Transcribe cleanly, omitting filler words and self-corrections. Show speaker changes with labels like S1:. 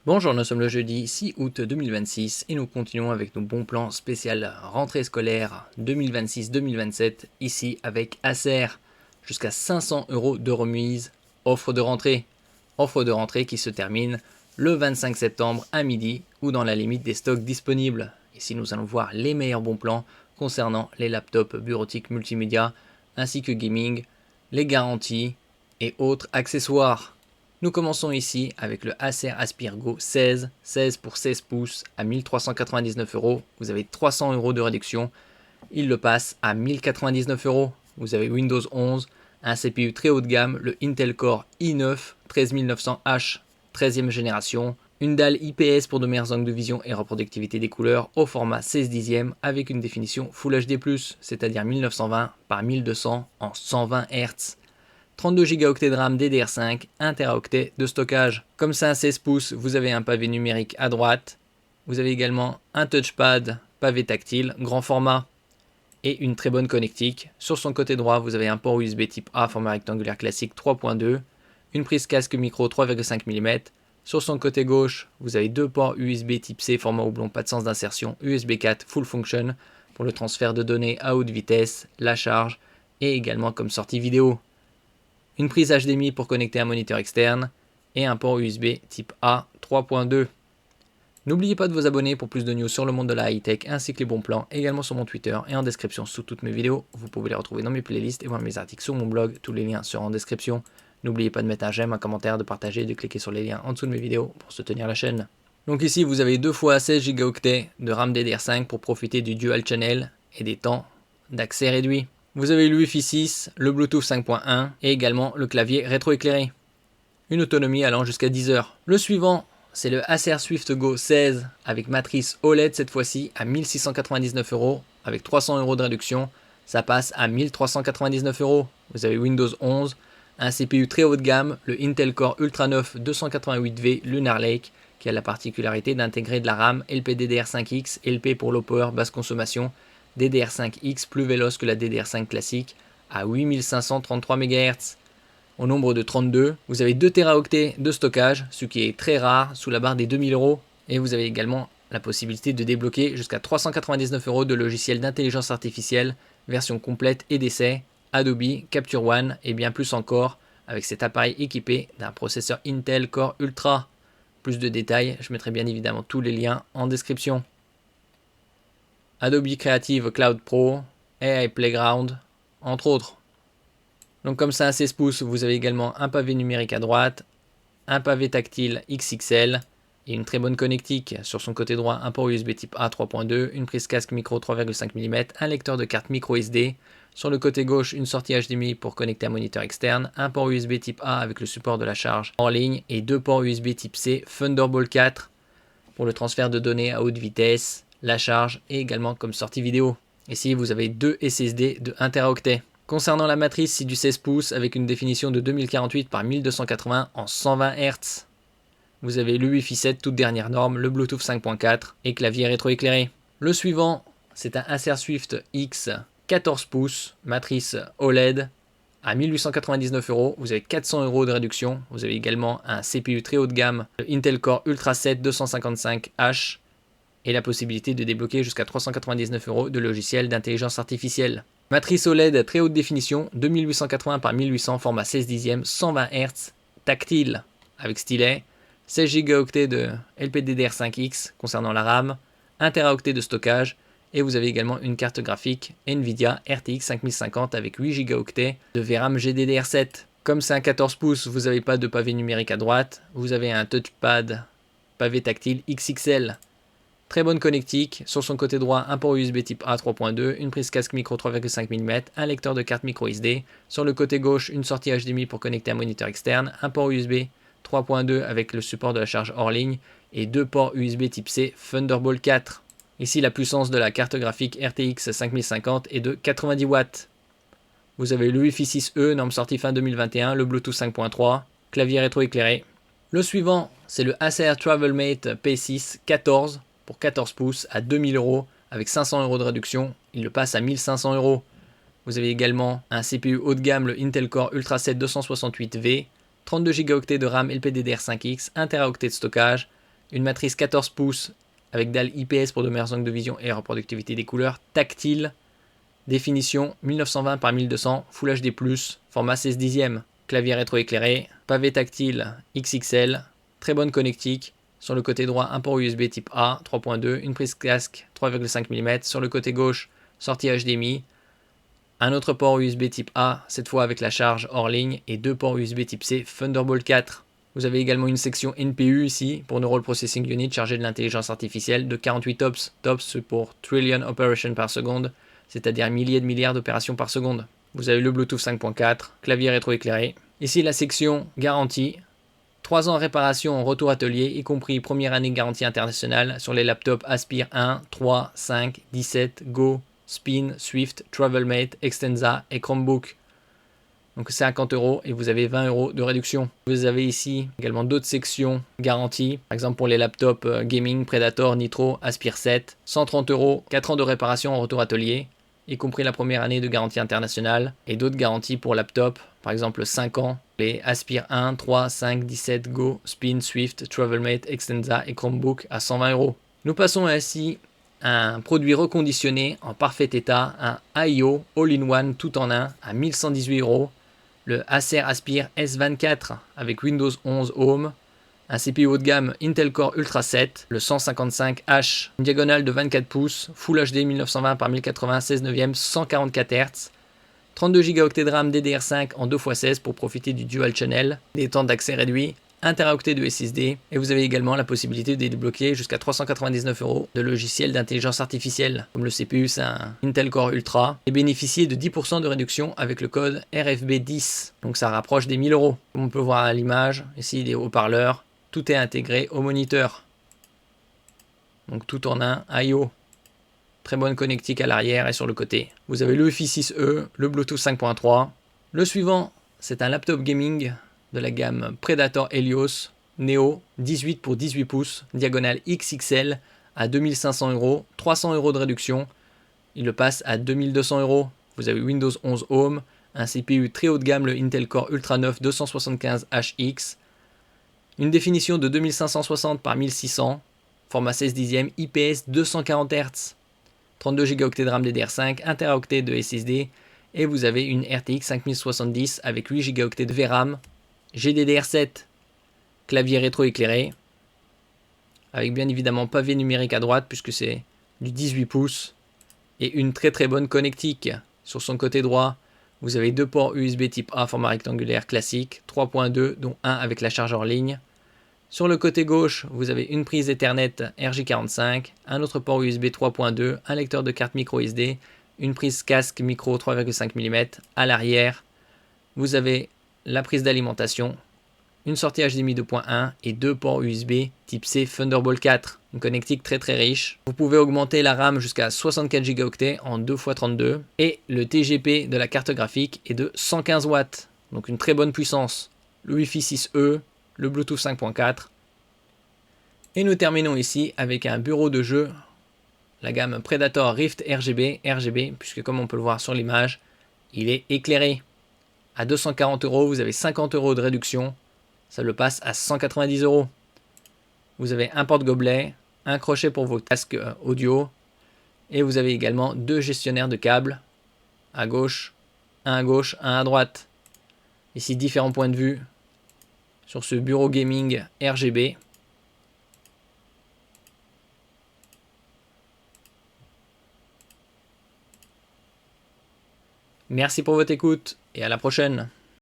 S1: Bonjour, nous sommes le jeudi 6 août 2026 et nous continuons avec nos bons plans spécial rentrée scolaire 2026-2027 ici avec Acer. Jusqu'à 500 € de remise, offre de rentrée. Offre de rentrée qui se termine le 25 septembre à midi ou dans la limite des stocks disponibles. Ici nous allons voir les meilleurs bons plans concernant les laptops bureautiques multimédia ainsi que gaming, les garanties et autres accessoires. Nous commençons ici avec le Acer Aspire Go 16 pour 16 pouces à 1399 €. Vous avez 300 € de réduction. Il le passe à 1099 €. Vous avez Windows 11, un CPU très haut de gamme, le Intel Core i9 13900H 13e génération, une dalle IPS pour de meilleurs angles de vision et reproductivité des couleurs au format 16 dixième avec une définition Full HD+, c'est-à-dire 1920 par 1200 en 120 Hz. 32 Go de RAM DDR5, 1 Teraoctet de stockage. Comme ça, à 16 pouces, vous avez un pavé numérique à droite. Vous avez également un touchpad pavé tactile, grand format et une très bonne connectique. Sur son côté droit, vous avez un port USB type A format rectangulaire classique 3.2, une prise casque micro 3,5 mm. Sur son côté gauche, vous avez deux ports USB type C format houblon, pas de sens d'insertion, USB 4 full function pour le transfert de données à haute vitesse, la charge et également comme sortie vidéo. Une prise HDMI pour connecter un moniteur externe et un port USB type A 3.2. N'oubliez pas de vous abonner pour plus de news sur le monde de la high-tech ainsi que les bons plans, également sur mon Twitter et en description sous toutes mes vidéos. Vous pouvez les retrouver dans mes playlists et voir mes articles sur mon blog, tous les liens seront en description. N'oubliez pas de mettre un j'aime, un commentaire, de partager et de cliquer sur les liens en dessous de mes vidéos pour soutenir la chaîne. Donc ici vous avez 2 fois 16 Go de RAM DDR5 pour profiter du dual channel et des temps d'accès réduits. Vous avez le Wi-Fi 6, le Bluetooth 5.1 et également le clavier rétroéclairé. Une autonomie allant jusqu'à 10 heures. Le suivant, c'est le Acer Swift Go 16 avec matrice OLED cette fois-ci à 1699 € avec 300 € de réduction. Ça passe à 1399 €. Vous avez Windows 11, un CPU très haut de gamme, le Intel Core Ultra 9 288V Lunar Lake qui a la particularité d'intégrer de la RAM LPDDR5X, LP pour low power basse consommation, DDR5X plus véloce que la DDR5 classique à 8533 MHz. Au nombre de 32, vous avez 2 Teraoctets de stockage, ce qui est très rare, sous la barre des 2000 €. Et vous avez également la possibilité de débloquer jusqu'à 399 € de logiciels d'intelligence artificielle, version complète et d'essai, Adobe, Capture One et bien plus encore, avec cet appareil équipé d'un processeur Intel Core Ultra. Plus de détails, je mettrai bien évidemment tous les liens en description. Adobe Creative Cloud Pro, AI Playground, entre autres. Donc comme ça à 16 pouces, vous avez également un pavé numérique à droite, un pavé tactile XXL et une très bonne connectique. Sur son côté droit, un port USB type A 3.2, une prise casque micro 3,5 mm, un lecteur de carte micro SD. Sur le côté gauche, une sortie HDMI pour connecter un moniteur externe, un port USB type A avec le support de la charge en ligne et deux ports USB type C Thunderbolt 4 pour le transfert de données à haute vitesse, la charge et également comme sortie vidéo. Ici, vous avez deux SSD de 1 Teraoctet. Concernant la matrice, c'est du 16 pouces avec une définition de 2048 par 1280 en 120 Hz. Vous avez le Wi-Fi 7 toute dernière norme, le Bluetooth 5.4 et clavier rétroéclairé. Le suivant, c'est un Acer Swift X 14 pouces, matrice OLED à 1899 €. Vous avez 400 € de réduction. Vous avez également un CPU très haut de gamme, le Intel Core Ultra 7 255H et la possibilité de débloquer jusqu'à 399 € de logiciels d'intelligence artificielle. Matrice OLED très haute définition, 2880 par 1800, format 16 dixième, 120 Hz, tactile avec stylet, 16 Go de LPDDR5X concernant la RAM, 1 Teraoctet de stockage et vous avez également une carte graphique Nvidia RTX 5050 avec 8 Go de VRAM GDDR7. Comme c'est un 14 pouces, vous n'avez pas de pavé numérique à droite, vous avez un touchpad pavé tactile XXL. Très bonne connectique, sur son côté droit un port USB type A 3.2, une prise casque micro 3,5 mm, un lecteur de carte micro SD, sur le côté gauche une sortie HDMI pour connecter un moniteur externe, un port USB 3.2 avec le support de la charge hors ligne et deux ports USB type C Thunderbolt 4. Ici la puissance de la carte graphique RTX 5050 est de 90 watts. Vous avez le Wi-Fi 6E, norme sortie fin 2021, le Bluetooth 5.3, clavier rétroéclairé. Le suivant, c'est le Acer TravelMate P6 14 pour 14 pouces à 2000 € avec 500 € de réduction. Il le passe à 1500 €. Vous avez également un CPU haut de gamme, le Intel Core Ultra 7 268V, 32 Go de RAM LPDDR5X, 1 Teraoctet de stockage, Une matrice 14 pouces avec dalle IPS pour de meilleurs angles de vision et reproductivité des couleurs. Tactile. Définition 1920 par 1200, Full HD+, format 16 dixièmes. Clavier rétroéclairé, pavé tactile XXL, très bonne connectique. Sur le côté droit, un port USB type A 3.2, une prise casque 3,5 mm. Sur le côté gauche, sortie HDMI. Un autre port USB type A, cette fois avec la charge hors ligne, et deux ports USB type C Thunderbolt 4. Vous avez également une section NPU ici pour Neural Processing Unit chargée de l'intelligence artificielle de 48 TOPS. TOPS pour Trillion Operations par seconde, c'est-à-dire milliers de milliards d'opérations par seconde. Vous avez le Bluetooth 5.4, clavier rétroéclairé. Ici la section garantie. 3 ans réparation en retour atelier, y compris première année garantie internationale sur les laptops Aspire 1, 3, 5, 17, Go, Spin, Swift, TravelMate, Extensa et Chromebook. Donc 50 € et vous avez 20 € de réduction. Vous avez ici également d'autres sections garanties. Par exemple pour les laptops gaming, Predator, Nitro, Aspire 7. 130 €, 4 ans de réparation en retour atelier, y compris la première année de garantie internationale. Et d'autres garanties pour laptop, par exemple 5 ans. Les Aspire 1, 3, 5, 17, Go, Spin, Swift, TravelMate, Extensa et Chromebook à 120 €. Nous passons ainsi à un produit reconditionné en parfait état, un IO All-in-One tout en un à 1118 €. Le Acer Aspire S24 avec Windows 11 Home, un CPU haut de gamme Intel Core Ultra 7, le 155H, une diagonale de 24 pouces, Full HD 1920 par 1080, 16 neuvième, 144 Hz, 32 Go de RAM DDR5 en 2x16 pour profiter du Dual Channel, des temps d'accès réduits, 1 Teraoctet de SSD, et vous avez également la possibilité de débloquer jusqu'à 399 € de logiciels d'intelligence artificielle, comme le CPU, c'est un Intel Core Ultra, et bénéficier de 10% de réduction avec le code RFB10, donc ça rapproche des 1000 €. Comme on peut voir à l'image, ici des haut-parleurs, tout est intégré au moniteur, donc tout en un I/O. Très bonne connectique à l'arrière et sur le côté. Vous avez le Wi-Fi 6E, le Bluetooth 5.3. Le suivant, c'est un laptop gaming de la gamme Predator Helios Neo 18 pour 18 pouces, diagonale XXL à 2500 €, 300 € de réduction. Il le passe à 2200 €. Vous avez Windows 11 Home, un CPU très haut de gamme, le Intel Core Ultra 9 275HX, une définition de 2560 par 1600, format 16 dixièmes, IPS 240 Hz, 32 Go de RAM DDR5, 1 Teraoctet de SSD, et vous avez une RTX 5070 avec 8 Go de VRAM, GDDR7, clavier rétro-éclairé, avec bien évidemment pavé numérique à droite puisque c'est du 18 pouces, et une très très bonne connectique. Sur son côté droit, vous avez deux ports USB type A format rectangulaire classique, 3.2 dont un avec la charge hors ligne. Sur le côté gauche, vous avez une prise Ethernet RJ45, un autre port USB 3.2, un lecteur de carte micro SD, une prise casque micro 3,5 mm. À l'arrière, vous avez la prise d'alimentation, une sortie HDMI 2.1 et deux ports USB type C Thunderbolt 4. Une connectique très très riche. Vous pouvez augmenter la RAM jusqu'à 64 Go en 2x32 et le TGP de la carte graphique est de 115 watts. Donc une très bonne puissance. Le Wi-Fi 6E, le Bluetooth 5.4. Et nous terminons ici avec un bureau de jeu, la gamme Predator Rift RGB, puisque comme on peut le voir sur l'image, il est éclairé. À 240 €, vous avez 50 € de réduction, ça le passe à 190 €. Vous avez un porte-gobelet, un crochet pour vos casques audio, et vous avez également deux gestionnaires de câbles, à gauche, un à droite. Ici, différents points de vue sur ce bureau gaming RGB. Merci pour votre écoute et à la prochaine.